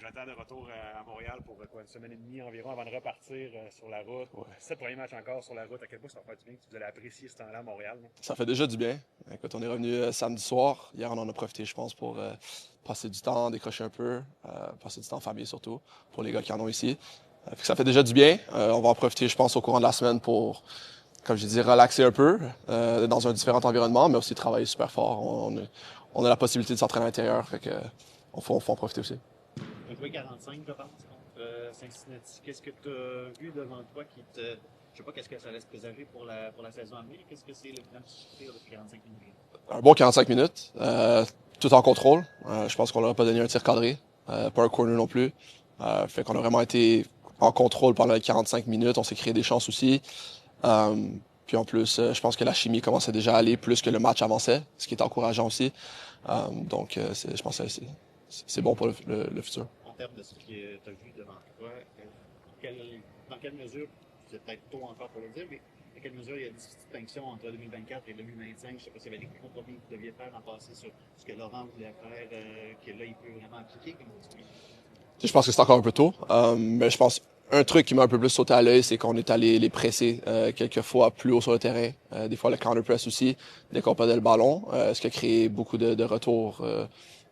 Jonathan de retour à Montréal pour quoi, une semaine et demie environ avant de repartir sur la route. Ouais. 7 premiers matchs encore sur la route. À quel point ça va faire du bien que vous allez apprécier ce temps-là à Montréal? Là? Ça fait déjà du bien. Écoute, on est revenu samedi soir. Hier, on en a profité, je pense, pour passer du temps, décrocher un peu, passer du temps en famille surtout, pour les gars qui en ont ici. Fait que ça fait déjà du bien. On va en profiter, je pense, au courant de la semaine pour, comme je dis, relaxer un peu dans un différent environnement, mais aussi travailler super fort. On a la possibilité de s'entraîner à l'intérieur, fait que faut en profiter aussi. Tu as joué 45, je pense, contre Cincinnati. Qu'est-ce que tu as vu devant toi qui te. Je sais pas qu'est-ce que ça laisse présager pour la saison à venir. Qu'est-ce que c'est le grand souffrir de 45 minutes? Un bon 45 minutes, tout en contrôle. Je pense qu'on leur a pas donné un tir cadré, pas un corner non plus. Fait qu'on a vraiment été en contrôle pendant les 45 minutes. On s'est créé des chances aussi. Puis en plus, je pense que la chimie commençait déjà à aller plus que le match avançait, ce qui est encourageant aussi. Donc, je pense que c'est bon pour le futur. En termes de ce que tu as vu devant toi, dans quelle mesure, c'est peut-être tôt encore pour le dire, mais dans quelle mesure il y a une distinction entre 2024 et 2025? Je ne sais pas s'il y avait des compromis que vous deviez faire dans le passé sur ce que Laurent voulait faire, que là, il peut vraiment appliquer. Je pense que c'est encore un peu tôt, mais je pense un truc qui m'a un peu plus sauté à l'œil, c'est qu'on est allé les presser quelques fois plus haut sur le terrain. Des fois le counter press aussi, dès qu'on perdait le ballon, ce qui a créé beaucoup de retours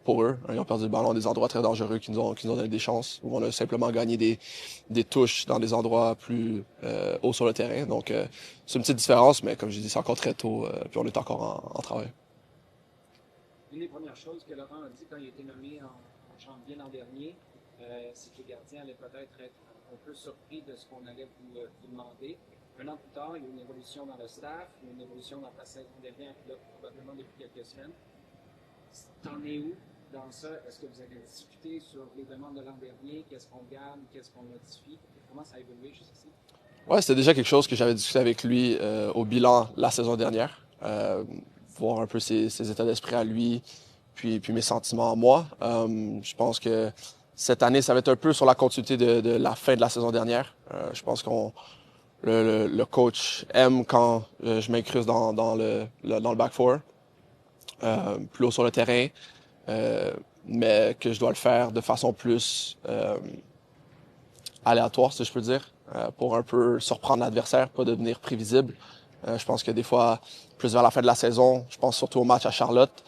pour eux. Ils ont perdu le ballon à des endroits très dangereux qui nous ont donné des chances, où on a simplement gagné des touches dans des endroits plus hauts sur le terrain. Donc c'est une petite différence, mais comme je dis, c'est encore très tôt, puis on est encore en travail. Une des premières choses que Laurent a dit quand il a été nommé en janvier l'an dernier, c'est que les gardiens allaient peut-être être un peu surpris de ce qu'on allait vous demander. Un an plus tard, il y a une évolution dans le staff, il y a une évolution dans ta saison dernière, puis là, probablement depuis quelques semaines. T'en es où dans ça? Est-ce que vous avez discuté sur les demandes de l'an dernier? Qu'est-ce qu'on garde? Qu'est-ce qu'on modifie? Comment ça a évolué jusqu'ici? Ouais, c'était déjà quelque chose que j'avais discuté avec lui au bilan la saison dernière. Voir un peu ses états d'esprit à lui, puis mes sentiments à moi. Je pense que cette année, ça va être un peu sur la continuité de la fin de la saison dernière. Je pense qu'on le coach aime quand je m'incruste dans le back four, plus haut sur le terrain, mais que je dois le faire de façon plus aléatoire, si je peux dire, pour un peu surprendre l'adversaire, pas devenir prévisible. Je pense que des fois, plus vers la fin de la saison, je pense surtout au match à Charlotte,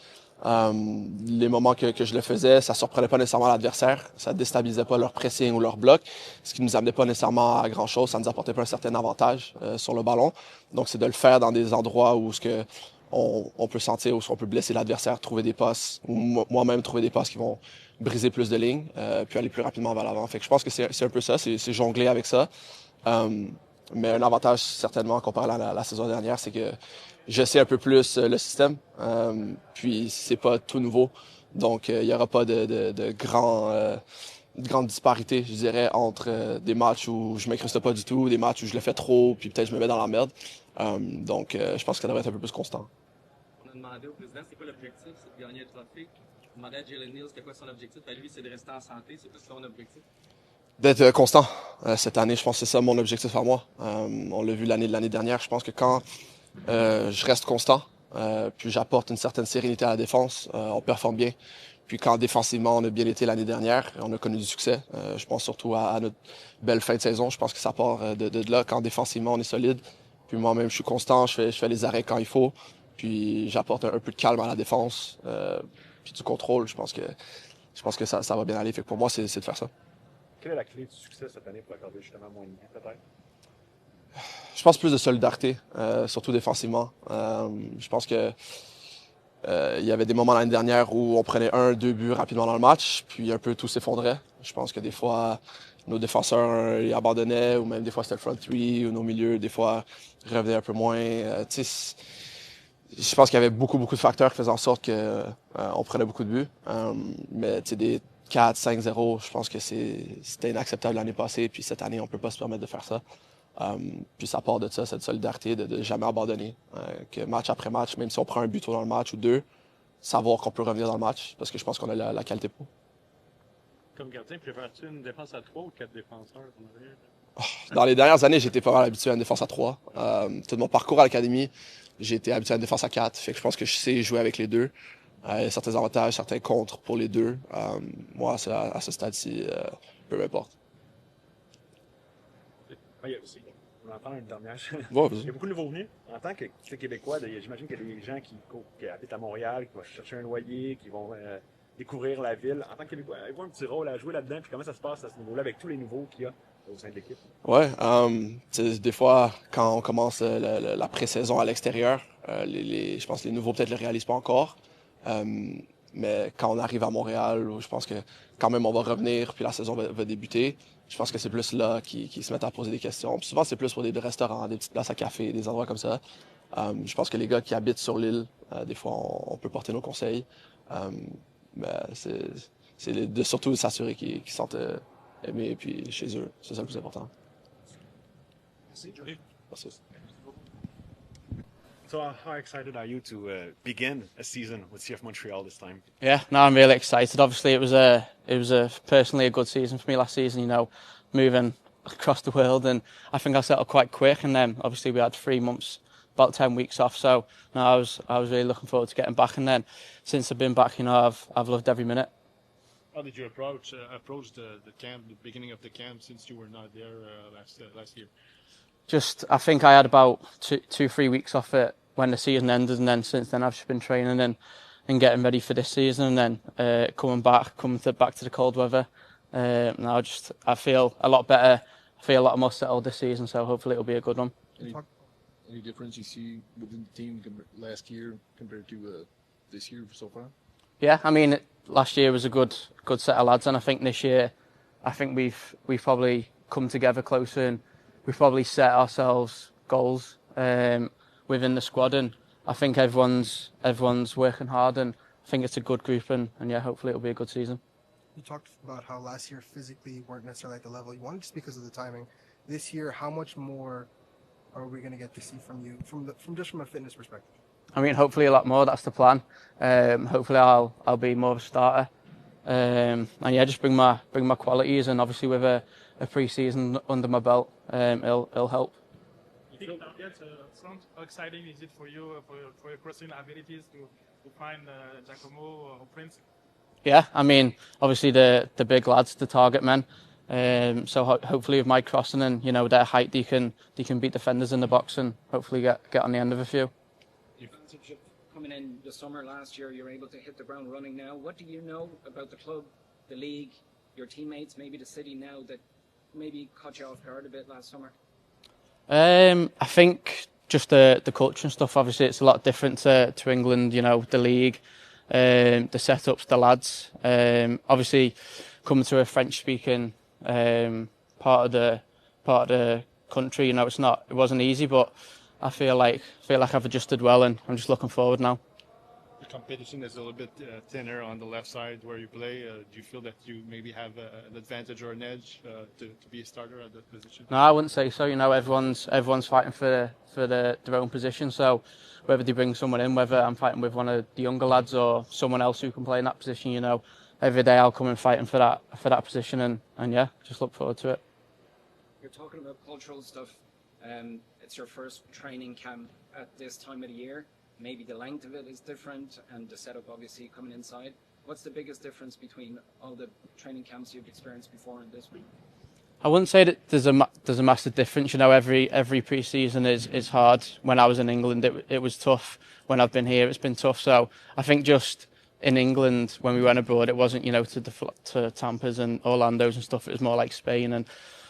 les moments que je le faisais, ça surprenait pas nécessairement l'adversaire, ça déstabilisait pas leur pressing ou leur bloc, ce qui nous amenait pas nécessairement à grand chose, ça nous apportait pas un certain avantage sur le ballon. Donc c'est de le faire dans des endroits où ce que on peut sentir, où on peut blesser l'adversaire, trouver des passes, ou moi-même trouver des passes qui vont briser plus de lignes, puis aller plus rapidement vers l'avant. Fait que je pense que c'est un peu ça, c'est jongler avec ça. Mais un avantage certainement comparé à la saison dernière, c'est que je sais un peu plus le système, puis c'est pas tout nouveau. Donc il y aura pas de grande disparité, je dirais, entre des matchs où je m'incruste pas du tout, des matchs où je le fais trop, puis peut-être je me mets dans la merde. Donc je pense que ça devrait être un peu plus constant. On a demandé au président c'est quoi l'objectif, c'est de gagner un trophée. On demandait à Jalen Neal c'était quoi son objectif. À lui, c'est de rester en santé. C'est quoi son objectif? D'être constant. Cette année, je pense que c'est ça mon objectif à moi. On l'a vu l'année dernière. Je pense que quand je reste constant, puis j'apporte une certaine sérénité à la défense, on performe bien. Puis quand défensivement, on a bien été l'année dernière, on a connu du succès. Je pense surtout à notre belle fin de saison. Je pense que ça part de là. Quand défensivement, on est solide. Puis moi-même, je suis constant. Je fais les arrêts quand il faut. Puis j'apporte un peu de calme à la défense. Puis du contrôle. Je pense que ça va bien aller. Fait que pour moi, c'est de faire ça. Quelle est la clé du succès cette année pour accorder justement moins de buts, peut-être? Je pense plus de solidarité, surtout défensivement. Je pense que il y avait des moments l'année dernière où on prenait 1, 2 buts rapidement dans le match, puis un peu tout s'effondrait. Je pense que des fois, nos défenseurs ils abandonnaient, ou même des fois c'était le front three, ou nos milieux, des fois, revenaient un peu moins. Je pense qu'il y avait beaucoup de facteurs qui faisaient en sorte que on prenait beaucoup de buts. Mais des 4-5-0, je pense que c'était inacceptable l'année passée, puis cette année, on peut pas se permettre de faire ça. Puis ça part de ça, cette solidarité de jamais abandonner. Que match après match, même si on prend un but tôt dans le match ou deux, savoir qu'on peut revenir dans le match, parce que je pense qu'on a la qualité pour. Comme gardien, préfères-tu une défense à 3 ou 4 défenseurs en arrière? Dans les dernières années, j'étais pas mal habitué à une défense à 3. Tout mon parcours à l'académie, j'ai été habitué à une défense à 4. Fait que je pense que je sais jouer avec les deux. Il y a certains avantages, certains contres pour les deux. Moi, à ce stade-ci, peu importe. Il y a aussi, on va en prendre une dernière. Ouais, Il y a beaucoup de nouveaux venus. En tant que Québécois, j'imagine qu'il y a des gens qui habitent à Montréal, qui vont chercher un loyer, qui vont découvrir la ville. En tant que Québécois, avez-vous un petit rôle à jouer là-dedans? Puis comment ça se passe à ce niveau-là avec tous les nouveaux qu'il y a au sein de l'équipe? Ouais, des fois, quand on commence la pré-saison à l'extérieur, je pense que les nouveaux peut-être le réalisent pas encore. Mais quand on arrive à Montréal, je pense que quand même on va revenir, puis la saison va débuter, je pense que c'est plus là qu'ils se mettent à poser des questions. Puis souvent, c'est plus pour des restaurants, des petites places à café, des endroits comme ça. Je pense que les gars qui habitent sur l'île, des fois, on peut porter nos conseils. Mais c'est de surtout s'assurer qu'ils se sentent aimés puis chez eux. C'est ça le plus important. Merci. Merci. So how excited are you to begin a season with CF Montreal this time? Yeah, no, I'm really excited. Obviously, it was a personally a good season for me last season. You know, moving across the world, and I think I settled quite quick. And then obviously we had 3 months, about 10 weeks off. So no, I was really looking forward to getting back. And then since I've been back, you know, I've loved every minute. How did you approach the camp, the beginning of the camp, since you were not there last year? Just, I think I had about 2-3 weeks off it when the season ended, and then since then I've just been training and getting ready for this season, and then coming back to the cold weather. Now I feel a lot better. I feel a lot more settled this season, so hopefully it'll be a good one. Any difference you see within the team last year compared to this year so far? Yeah, I mean, last year was a good set of lads, and I think this year, I think we've probably come together closer, and we've probably set ourselves goals within the squad, and I think everyone's working hard, and I think it's a good group, and yeah, hopefully it'll be a good season. You talked about how last year physically you weren't necessarily at the level you wanted just because of the timing. This year, how much more are we going to get to see from you, from a fitness perspective? I mean, hopefully a lot more. That's the plan. Hopefully I'll be more of a starter, and yeah, just bring my qualities, and obviously with a pre-season under my belt, it'll help. How exciting is it for you, for your crossing abilities to find Giacomo or Prince? Yeah, I mean, obviously the big lads, the target men. So hopefully with my crossing and, you know, their height, they can beat defenders in the box and hopefully get on the end of a few. Coming in the summer last year, you're able to hit the ground running now. What do you know about the club, the league, your teammates, maybe the city now that maybe caught you off guard a bit last summer? I think just the culture and stuff. Obviously, it's a lot different to England. You know, the league, the setups, the lads. Obviously, coming to a French-speaking part of the country, you know, it wasn't easy, but I feel like I've adjusted well, and I'm just looking forward now. The competition is a little bit thinner on the left side where you play. Do you feel that you maybe have an advantage or an edge to be a starter at that position? No, I wouldn't say so. You know, everyone's fighting for their own position. So whether they bring someone in, whether I'm fighting with one of the younger lads or someone else who can play in that position, you know, every day I'll come and fighting for that position, and yeah, just look forward to it. You're talking about cultural stuff. It's your first training camp at this time of the year. Maybe the length of it is different, and the setup obviously coming inside. What's the biggest difference between all the training camps you've experienced before and this one? I wouldn't say that there's a massive difference. You know, every pre-season is hard. When I was in England, it was tough. When I've been here, it's been tough. So I think just in England, when we went abroad, it wasn't, you know, to Tampa's and Orlando's and stuff. It was more like Spain, and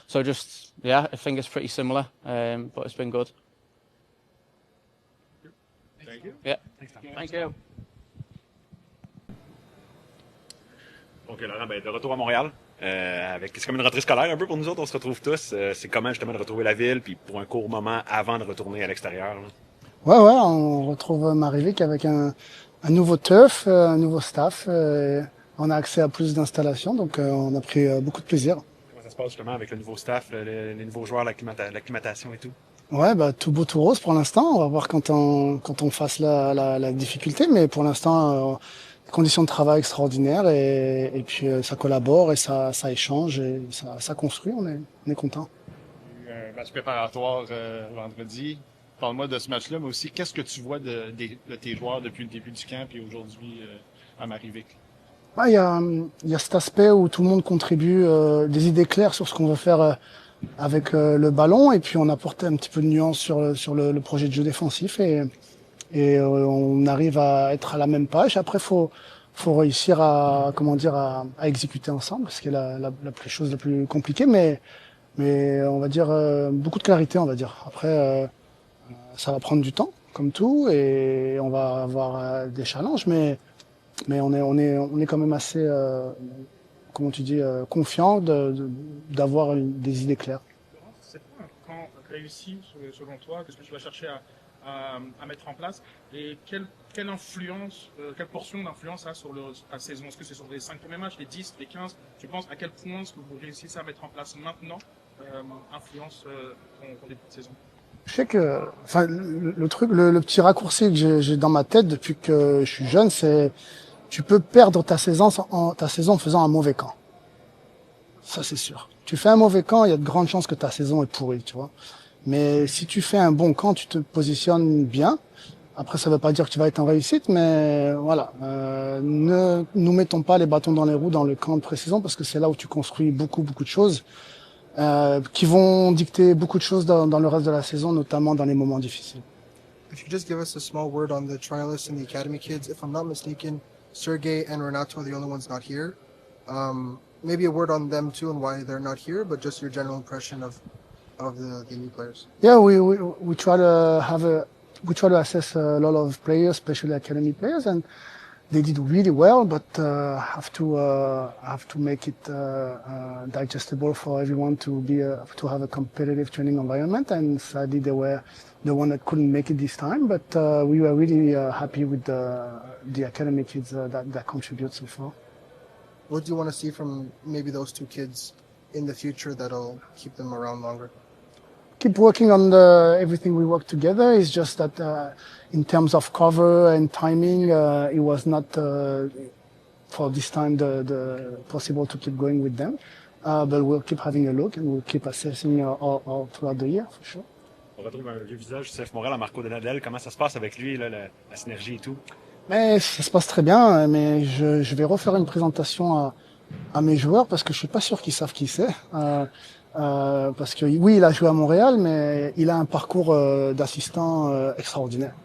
so just, yeah, I think it's pretty similar, but it's been good. Thank you. Yeah. Thank you. Donc, Laurent, de retour à Montréal, c'est comme une rentrée scolaire un peu pour nous autres. On se retrouve tous. C'est comment justement de retrouver la ville, puis pour un court moment avant de retourner à l'extérieur. Ouais, on retrouve Marivic avec un nouveau turf, un nouveau staff. On a accès à plus d'installations, donc on a pris beaucoup de plaisir. Comment ça se passe justement avec le nouveau staff, les nouveaux joueurs, l'acclimatation et tout? Ouais, tout beau tout rose pour l'instant. On va voir quand on fasse la difficulté, mais pour l'instant, conditions de travail extraordinaires et puis ça collabore et ça échange et ça construit. On est content. Un match préparatoire vendredi. Parle-moi de ce match-là, mais aussi qu'est-ce que tu vois de tes joueurs depuis le début du camp et aujourd'hui à Marivic? Il y a cet aspect où tout le monde contribue des idées claires sur ce qu'on veut faire avec le ballon, et puis on apporte un petit peu de nuance sur le projet de jeu défensif, et on arrive à être à la même page. Après, faut réussir à exécuter ensemble, ce qui est la chose la plus compliquée, mais on va dire beaucoup de clarité, on va dire. Après, ça va prendre du temps, comme tout, et on va avoir des challenges, mais on est quand même assez, comment tu dis, confiant d'avoir des idées claires. C'est quoi un camp réussi selon toi? Qu'est-ce que tu vas chercher à mettre en place? Et quelle influence, quelle portion d'influence a sur ta saison? Est-ce que c'est sur les 5 premiers matchs, les 10, les 15? Tu penses à quel point ce que vous réussissez à mettre en place maintenant influence ton début de saison? Je sais que, enfin, le petit raccourci que j'ai dans ma tête depuis que je suis jeune, c'est tu peux perdre ta saison en faisant un mauvais camp. Ça, c'est sûr. Tu fais un mauvais camp, il y a de grandes chances que ta saison est pourrie, tu vois. Mais si tu fais un bon camp, tu te positionnes bien. Après, ça veut pas dire que tu vas être en réussite, mais voilà. Ne nous mettons pas les bâtons dans les roues dans le camp de pré-saison, parce que c'est là où tu construis beaucoup de choses qui vont dicter beaucoup de choses dans le reste de la saison, notamment dans les moments difficiles. If you just give us a small word on the trialists and the academy kids, if I'm not mistaken, Sergey and Renato are the only ones not here. Maybe a word on them too and why they're not here, but just your general impression of the new players. Yeah, we try to assess a lot of players, especially academy players, and they did really well, but have to make it digestible for everyone to have a competitive training environment. And sadly, they were the one that couldn't make it this time. But we were really happy with the academy kids that contribute so far. What do you want to see from maybe those two kids in the future that'll keep them around longer? Keep working on everything we work together. It's just that in terms of cover and timing, it was not for this time the possible to keep going with them. But we'll keep having a look and we'll keep assessing all throughout the year for sure. On retrouve un vieux visage, CF Montréal, en Marco Donadel. Comment ça se passe avec lui, là, la synergie et tout? Mais ça se passe très bien, mais je vais refaire une présentation à mes joueurs parce que je suis pas sûr qu'ils savent qui c'est. Parce que oui, il a joué à Montréal, mais il a un parcours d'assistant extraordinaire.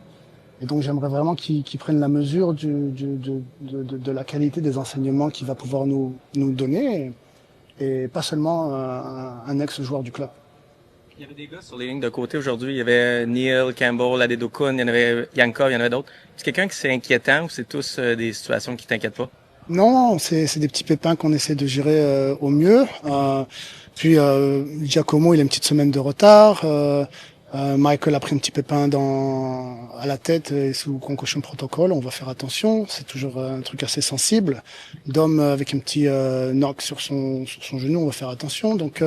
Et donc j'aimerais vraiment qu'il prenne la mesure de la qualité des enseignements qu'il va pouvoir nous donner, et pas seulement un ex-joueur du club. Il y avait des gars sur les lignes de côté aujourd'hui. Il y avait Neil, Campbell, Adedokun, il y en avait Yankov, il y en avait d'autres. C'est quelqu'un qui c'est inquiétant ou c'est tous des situations qui t'inquiètent pas? Non, c'est des petits pépins qu'on essaie de gérer au mieux. Puis Giacomo, il a une petite semaine de retard. Michael a pris un petit pépin à la tête et sous concussion protocole. On va faire attention. C'est toujours un truc assez sensible. Dom avec un petit knock sur son genou. On va faire attention. Donc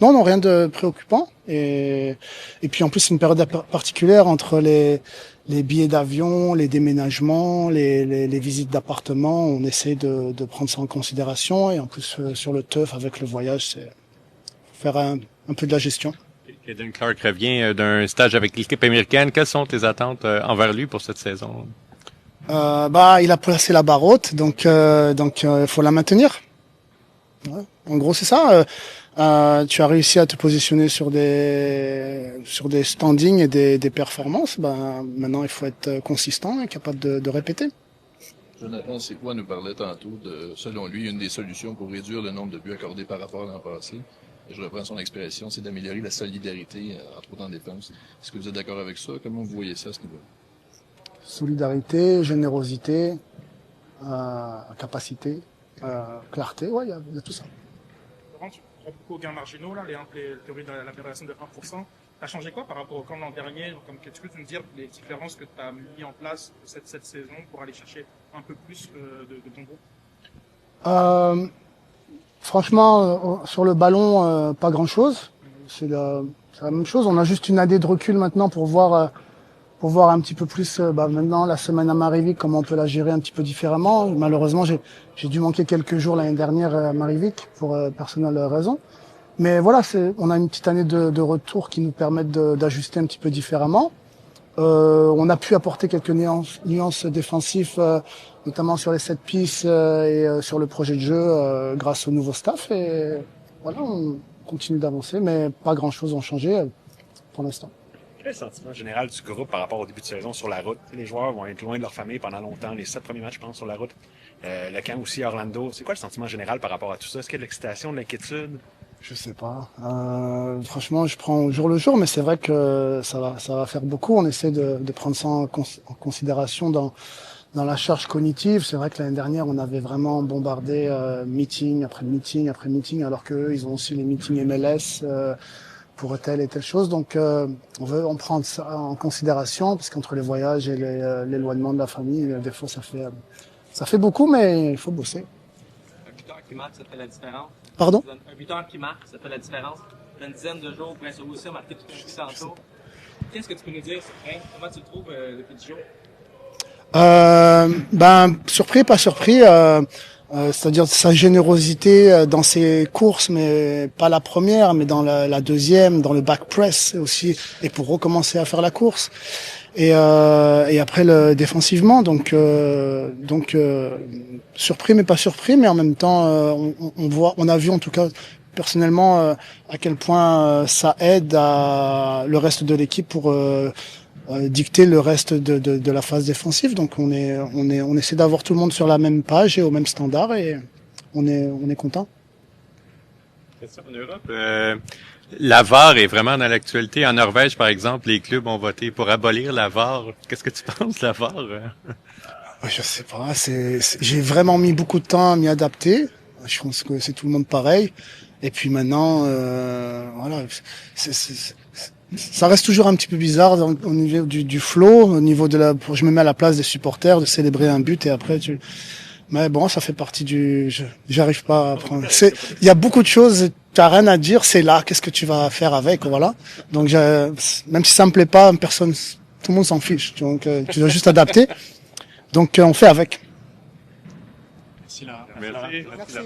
non, rien de préoccupant. Et puis en plus, c'est une période particulière entre les billets d'avion, les déménagements, les visites d'appartements. On essaie de prendre ça en considération. Et en plus, sur le teuf avec le voyage, c'est faire un peu de la gestion. Caden Clark revient d'un stage avec l'équipe américaine. Quelles sont tes attentes envers lui pour cette saison? Il a placé la barre haute, donc faut la maintenir. Ouais. En gros, c'est ça. Tu as réussi à te positionner sur des standings et des performances. Maintenant, il faut être consistant et capable de répéter. Jonathan Séquois nous parlait tantôt de, selon lui, une des solutions pour réduire le nombre de buts accordés par rapport à l'an passé. Et je reprends son expression, c'est d'améliorer la solidarité, entre autres en défense. Est-ce que vous êtes d'accord avec ça? Comment vous voyez ça à ce niveau-là? Solidarité, générosité, capacité, clarté, ouais, il y a tout ça. Laurent, tu prends beaucoup aux gains marginaux, là, les théories de l'aberration de 1%. T'as changé quoi par rapport au camp l'an dernier? Comme que tu peux nous dire les différences que tu as mis en place cette saison pour aller chercher un peu plus de ton groupe? Franchement, sur le ballon, pas grand-chose. C'est la même chose. On a juste une année de recul maintenant pour voir un petit peu plus. Maintenant, la semaine à Marivic, comment on peut la gérer un petit peu différemment. Malheureusement, j'ai dû manquer quelques jours l'année dernière à Marivic pour personnelles raisons. Mais voilà, on a une petite année de retour qui nous permettent d'ajuster un petit peu différemment. On a pu apporter quelques nuances défensives, notamment sur les 7 pistes et sur le projet de jeu grâce au nouveau staff. Et voilà, on continue d'avancer, mais pas grand-chose n'a changé pour l'instant. Quel est le sentiment général du groupe par rapport au début de saison sur la route? Les joueurs vont être loin de leur famille pendant longtemps, les 7 premiers matchs, je pense, sur la route. Le camp aussi à Orlando. C'est quoi le sentiment général par rapport à tout ça? Est-ce qu'il y a de l'excitation, de l'inquiétude? Je sais pas. Franchement, je prends au jour le jour, mais c'est vrai que ça va faire beaucoup. On essaie de prendre ça en considération dans la charge cognitive. C'est vrai que l'année dernière, on avait vraiment bombardé meeting après meeting après meeting, alors qu'eux, ils ont aussi les meetings MLS pour telle et telle chose. Donc, on prend ça en considération, parce qu'entre les voyages et l'éloignement de la famille, des fois, ça fait beaucoup, mais il faut bosser. Un buteur qui marque, ça fait la différence. Pardon? Un buteur qui marque, ça fait la différence. Une dizaine de jours, Prince aussi a marqué tout un but tantôt. Qu'est-ce que tu peux nous dire, Prince? Comment tu le trouves depuis 10 jours? Surpris, pas surpris. C'est-à-dire sa générosité dans ses courses, mais pas la première, mais dans la deuxième, dans le back press aussi, et pour recommencer à faire la course. Et après défensivement, donc surpris mais pas surpris, mais en même temps on a vu en tout cas personnellement à quel point ça aide à le reste de l'équipe pour dicter le reste de la phase défensive. Donc on essaie d'avoir tout le monde sur la même page et au même standard, et on est content. En Europe, la VAR est vraiment dans l'actualité. En Norvège, par exemple, les clubs ont voté pour abolir la VAR. Qu'est-ce que tu penses de la VAR? Je sais pas. J'ai vraiment mis beaucoup de temps à m'y adapter. Je pense que c'est tout le monde pareil. Et puis maintenant, voilà, ça reste toujours un petit peu bizarre au niveau du flow, au niveau je me mets à la place des supporters de célébrer un but et après mais bon, ça fait partie j'arrive pas à prendre. Il y a beaucoup de choses, t'as rien à dire, c'est là, qu'est-ce que tu vas faire avec, voilà. Donc, même si ça me plaît pas, tout le monde s'en fiche. Donc, tu dois juste adapter. Donc, on fait avec. Merci, là. Merci.